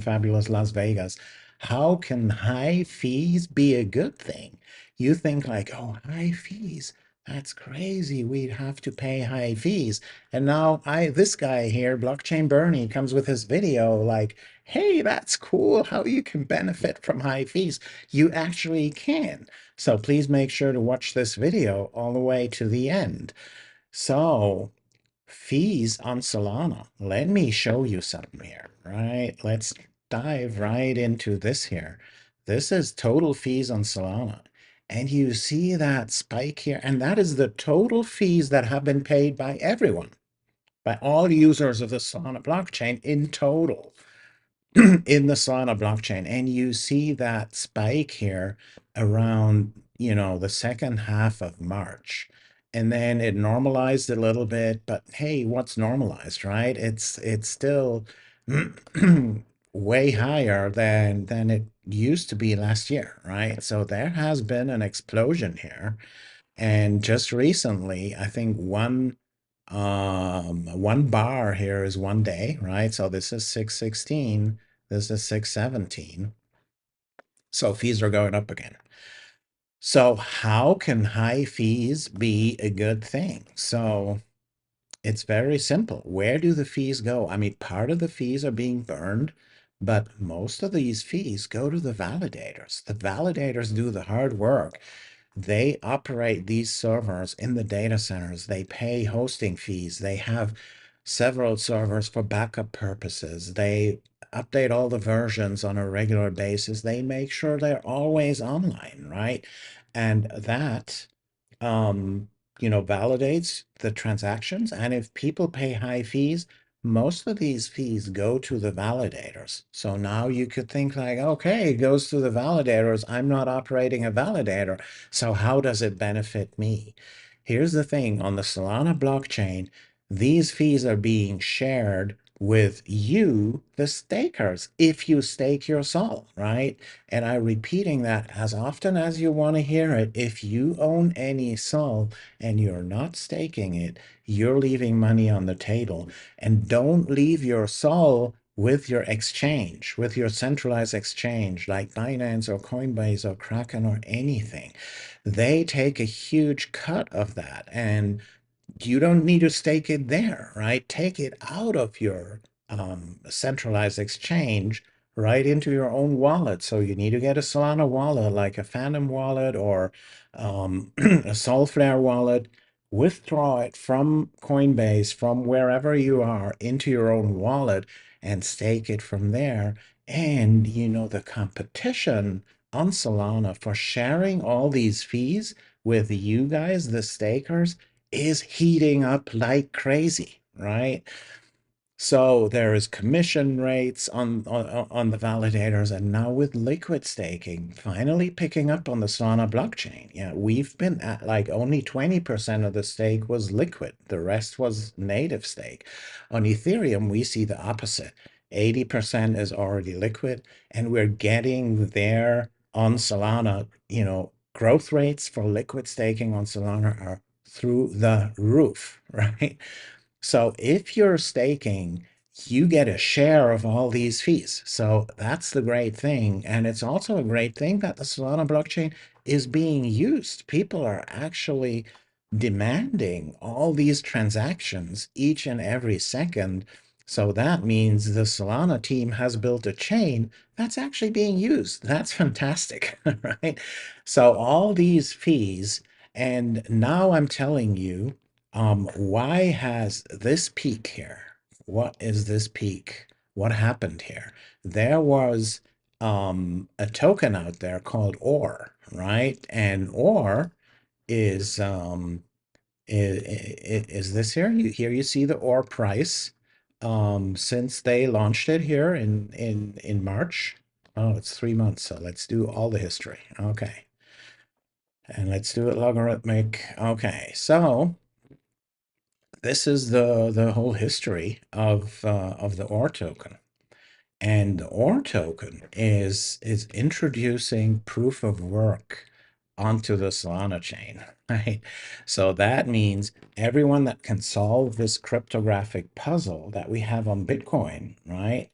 fabulous Las Vegas. How can high fees be a good thing? You think like, oh, high fees, that's crazy. We'd have to pay high fees. And now this guy here, Blockchain Bernie, comes with his video like, hey, that's cool how you can benefit from high fees. You actually can. So please make sure to watch this video all the way to the end. So fees on Solana. Let me show you something here, right? Let's dive right into this here. This is total fees on Solana. And you see that spike here, and that is the total fees that have been paid by everyone, by all users of the Solana blockchain in total. In the Solana blockchain, and you see that spike here around, the second half of March. And then it normalized a little bit, but hey, what's normalized, right? It's still way higher than it used to be last year, right? So there has been an explosion here. And just recently, I think one bar here is 1 day, right? So this is 616, this is 617. So fees are going up again. So how can high fees be a good thing? So it's very simple. Where do the fees go? I mean, part of the fees are being burned, but most of these fees go to the validators. The validators do the hard work. They operate these servers in the data centers. They pay hosting fees. They have several servers for backup purposes. They update all the versions on a regular basis. They make sure they're always online, right? And that validates the transactions. And if people pay high fees, most of these fees go to the validators. So now you could think like, okay, it goes to the validators. I'm not operating a validator. So how does it benefit me? Here's the thing, on the Solana blockchain, these fees are being shared with you, the stakers, if you stake your sol, right? And I'm repeating that as often as you want to hear it. If you own any sol and you're not staking it, you're leaving money on the table. And don't leave your sol with your exchange, with your centralized exchange like Binance or Coinbase or Kraken or anything. They take a huge cut of that. And you don't need to stake it there, right? Take it out of your centralized exchange right into your own wallet. So you need to get a Solana wallet, like a Phantom wallet or a Solflare wallet. Withdraw it from Coinbase, from wherever you are, into your own wallet and stake it from there. And the competition on Solana for sharing all these fees with you guys, the stakers, is heating up like crazy, right? So there is commission rates on the validators, and now with liquid staking finally picking up on the Solana blockchain. Yeah, we've been at like only 20% of the stake was liquid. The rest was native stake. On Ethereum, we see the opposite. 80% is already liquid, and we're getting there on Solana. Growth rates for liquid staking on Solana are through the roof, right? So if you're staking, you get a share of all these fees. So that's the great thing. And it's also a great thing that the Solana blockchain is being used. People are actually demanding all these transactions each and every second. So that means the Solana team has built a chain that's actually being used. That's fantastic, right? So all these fees, and now I'm telling you, why has this peak here? What is this peak? What happened here? There was a token out there called OR, right? And OR is is this here? Here you see the OR price since they launched it here in March. Oh, it's 3 months. So let's do all the history. Okay. And let's do it logarithmic. Okay. So this is the whole history of the OR token. And the OR token is introducing proof of work onto the Solana chain, right? So that means everyone that can solve this cryptographic puzzle that we have on Bitcoin, right?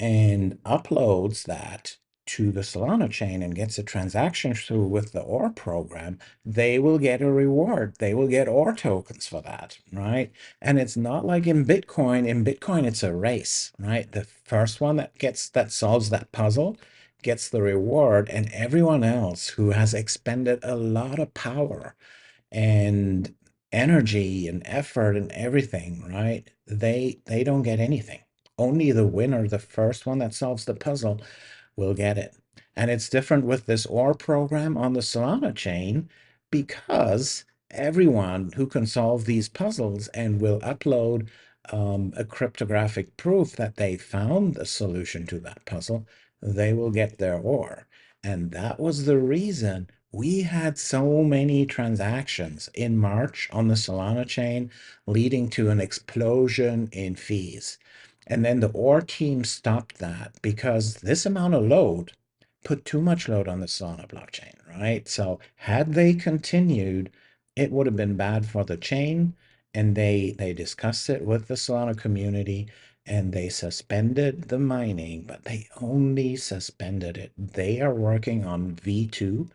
and uploads that to the Solana chain and gets a transaction through with the OR program, they will get a reward. They will get OR tokens for that, right? And it's not like in Bitcoin. In Bitcoin, it's a race, right? The first one that solves that puzzle gets the reward, and everyone else who has expended a lot of power and energy and effort and everything, right? They don't get anything. Only the winner, the first one that solves the puzzle, will get it. And it's different with this OR program on the Solana chain because everyone who can solve these puzzles and will upload a cryptographic proof that they found the solution to that puzzle, they will get their OR. And that was the reason we had so many transactions in March on the Solana chain, leading to an explosion in fees. And then the OR team stopped that because this amount of load put too much load on the Solana blockchain, right? So had they continued, it would have been bad for the chain. And they discussed it with the Solana community and they suspended the mining, but they only suspended it. They are working on V2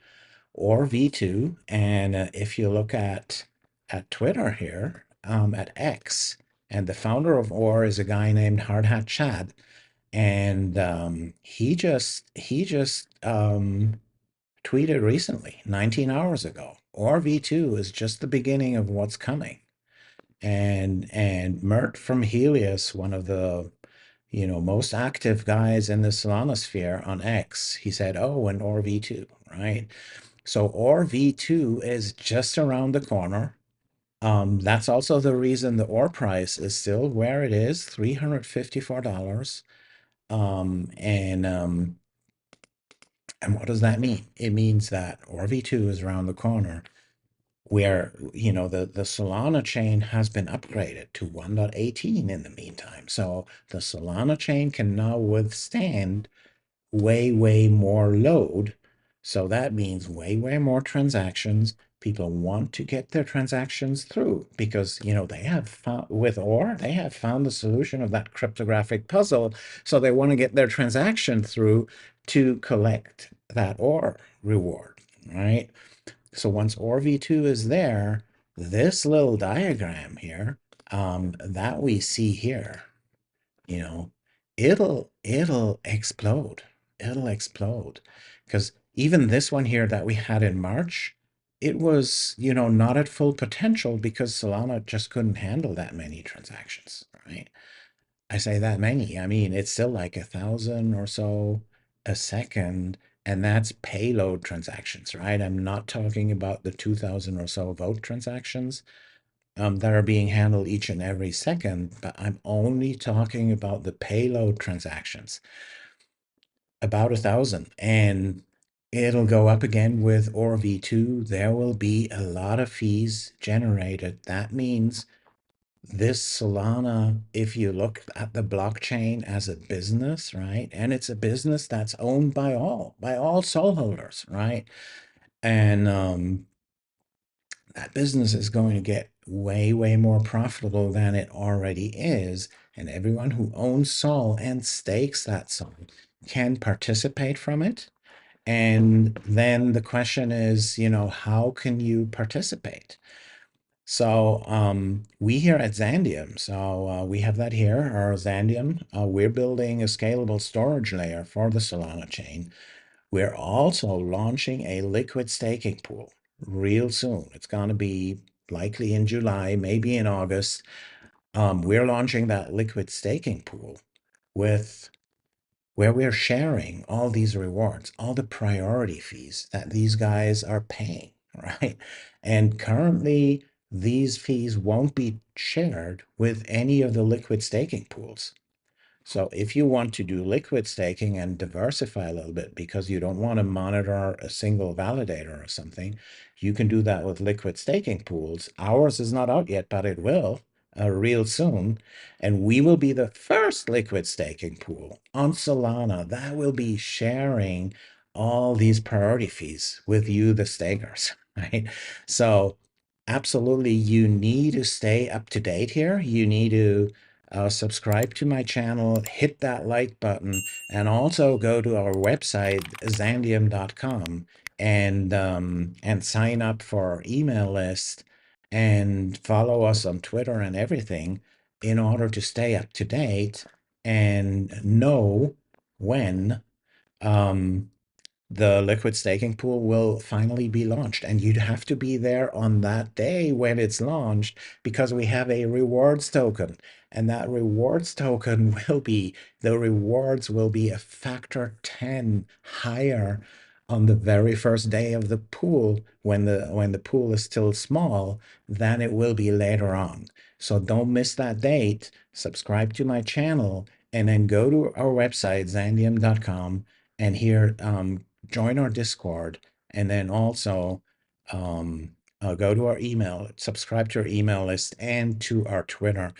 or V2. And if you look at Twitter here, at X, and the founder of OR is a guy named Hardhat Chad, and he just tweeted recently, 19 hours ago, OR V2 is just the beginning of what's coming. And Mert from Helios, one of the most active guys in the Solana sphere on X, he said, "Oh, and OR V2, right?" So OR V2 is just around the corner. That's also the reason the OR price is still where it is, $354. Um, and um, and what does that mean? It means that OR V2 is around the corner, where the Solana chain has been upgraded to 1.18 in the meantime. So the Solana chain can now withstand way more load. So that means way more transactions. People want to get their transactions through because they have found with OR, they have found the solution of that cryptographic puzzle. So they want to get their transaction through to collect that OR reward, right? So once OR V2 is there, this little diagram here, that we see here, you know, it'll explode. It'll explode. Because even this one here that we had in March, it was, not at full potential because Solana just couldn't handle that many transactions, right? I say that many. I mean, it's still like 1,000 or so a second, and that's payload transactions, right? I'm not talking about the 2,000 or so vote transactions that are being handled each and every second, but I'm only talking about the payload transactions, about 1,000. And it'll go up again with OR V2. There will be a lot of fees generated. That means this Solana, if you look at the blockchain as a business, right? And it's a business that's owned by all soul holders, right? And that business is going to get way more profitable than it already is. And everyone who owns Sol and stakes that Sol can participate from it. And then the question is, how can you participate? So we here at Xandeum, so we have that here, our Xandeum. We're building a scalable storage layer for the Solana chain. We're also launching a liquid staking pool real soon. It's going to be likely in July, maybe in August. We're launching that liquid staking pool with where we're sharing all these rewards, all the priority fees that these guys are paying, right? And currently, these fees won't be shared with any of the liquid staking pools. So if you want to do liquid staking and diversify a little bit because you don't want to monitor a single validator or something, you can do that with liquid staking pools. Ours is not out yet, but it will real soon. And we will be the first liquid staking pool on Solana that will be sharing all these priority fees with you, the stakers, right? So absolutely, you need to stay up to date here. You need to subscribe to my channel, hit that like button, and also go to our website, Xandeum.com, and sign up for our email list and follow us on Twitter and everything in order to stay up to date and know when um, the liquid staking pool will finally be launched. And you'd have to be there on that day when it's launched because we have a rewards token. And that rewards token the rewards will be a factor 10 higher on the very first day of the pool when the pool is still small than it will be later on. So don't miss that date. Subscribe to my channel and then go to our website, Xandeum.com, and here join our Discord, and then also go to our email, subscribe to our email list and to our Twitter,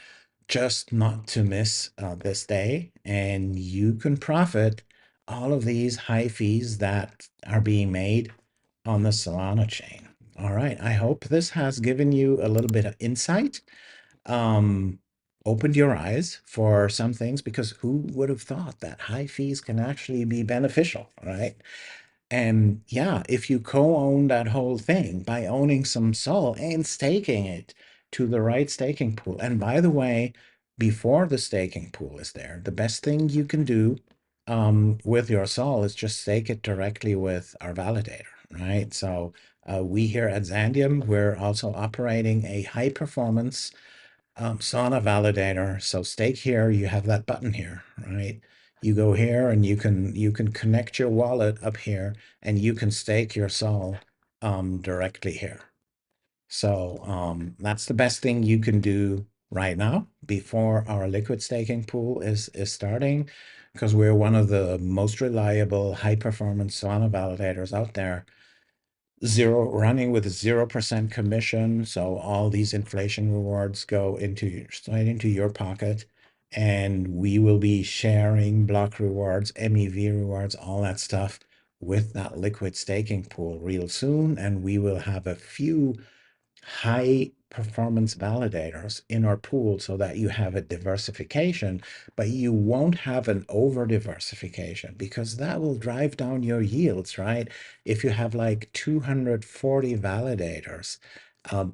just not to miss this day. And you can profit all of these high fees that are being made on the Solana chain. All right. I hope this has given you a little bit of insight, um, opened your eyes for some things, because who would have thought that high fees can actually be beneficial, right? And yeah, if you co-own that whole thing by owning some SOL and staking it to the right staking pool. And by the way, before the staking pool is there, the best thing you can do with your SOL is just stake it directly with our validator, right? So we here at Xandeum, we're also operating a high performance Solana Validator. So stake here, you have that button here, right? You go here and you can connect your wallet up here and you can stake your SOL directly here. So that's the best thing you can do right now before our liquid staking pool is starting, because we're one of the most reliable high performance Solana validators out there. Running with 0% commission, so all these inflation rewards go straight into your pocket, and we will be sharing block rewards, MEV rewards, all that stuff with that liquid staking pool real soon. And we will have a few high performance validators in our pool so that you have a diversification, but you won't have an over diversification, because that will drive down your yields, right? If you have like 240 validators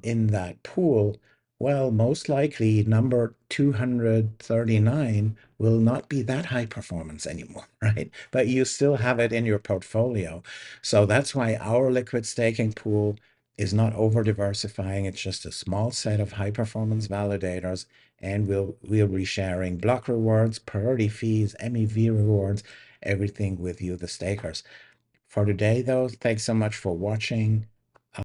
in that pool, well, most likely number 239 will not be that high performance anymore, right? But you still have it in your portfolio. So that's why our liquid staking pool is not over diversifying. It's just a small set of high performance validators, and we'll be sharing block rewards, priority fees, MEV rewards, everything with you, the stakers. For today, though, thanks so much for watching.